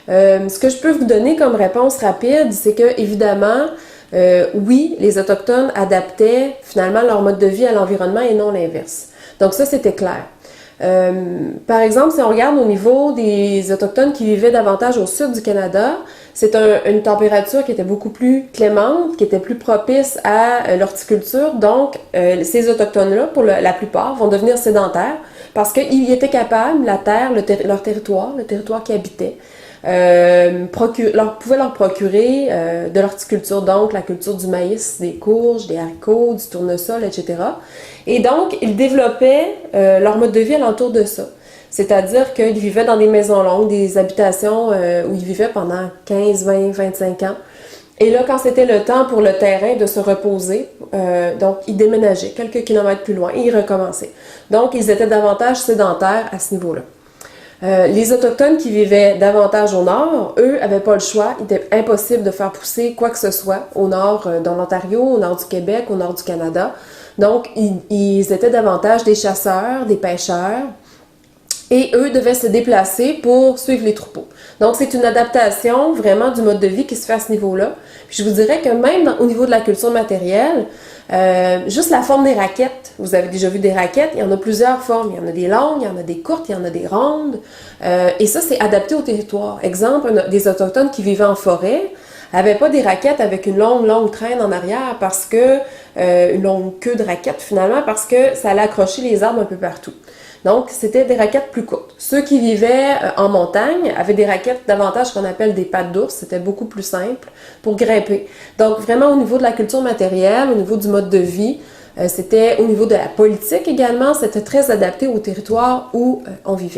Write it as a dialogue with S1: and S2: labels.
S1: Ce que je peux vous donner comme réponse rapide, c'est que évidemment, oui, les Autochtones adaptaient finalement leur mode de vie à l'environnement et non l'inverse. Donc ça, c'était clair. Par exemple, si on regarde au niveau des Autochtones qui vivaient davantage au sud du Canada, c'est une température qui était beaucoup plus clémente, qui était plus propice à l'horticulture. Donc, ces Autochtones-là, pour la plupart, vont devenir sédentaires parce qu'ils étaient capables, la terre, leur territoire, le territoire qu'ils habitaient, pouvait leur procurer de l'horticulture, donc la culture du maïs, des courges, des haricots, du tournesol, etc. Et donc, ils développaient leur mode de vie alentour de ça. C'est-à-dire qu'ils vivaient dans des maisons longues, des habitations où ils vivaient pendant 15, 20, 25 ans. Et là, quand c'était le temps pour le terrain de se reposer, donc ils déménageaient quelques kilomètres plus loin et ils recommençaient. Donc, ils étaient davantage sédentaires à ce niveau-là. Les Autochtones qui vivaient davantage au nord, eux, n'avaient pas le choix. Il était impossible de faire pousser quoi que ce soit au nord, dans l'Ontario, au nord du Québec, au nord du Canada. Donc, ils étaient davantage des chasseurs, des pêcheurs. Et eux devaient se déplacer pour suivre les troupeaux. Donc, c'est une adaptation vraiment du mode de vie qui se fait à ce niveau-là. Puis, je vous dirais que même au niveau de la culture matérielle, juste la forme des raquettes. Vous avez déjà vu des raquettes, il y en a plusieurs formes. Il y en a des longues, il y en a des courtes, il y en a des rondes. Et ça, c'est adapté au territoire. Exemple, des Autochtones qui vivaient en forêt n'avaient pas des raquettes avec une longue traîne en arrière parce que, une longue queue de raquette finalement, parce que ça allait accrocher les arbres un peu partout. Donc, c'était des raquettes plus courtes. Ceux qui vivaient en montagne avaient des raquettes davantage qu'on appelle des pattes d'ours. C'était beaucoup plus simple pour grimper. Donc, vraiment, au niveau de la culture matérielle, au niveau du mode de vie, c'était au niveau de la politique également, c'était très adapté au territoire où on vivait.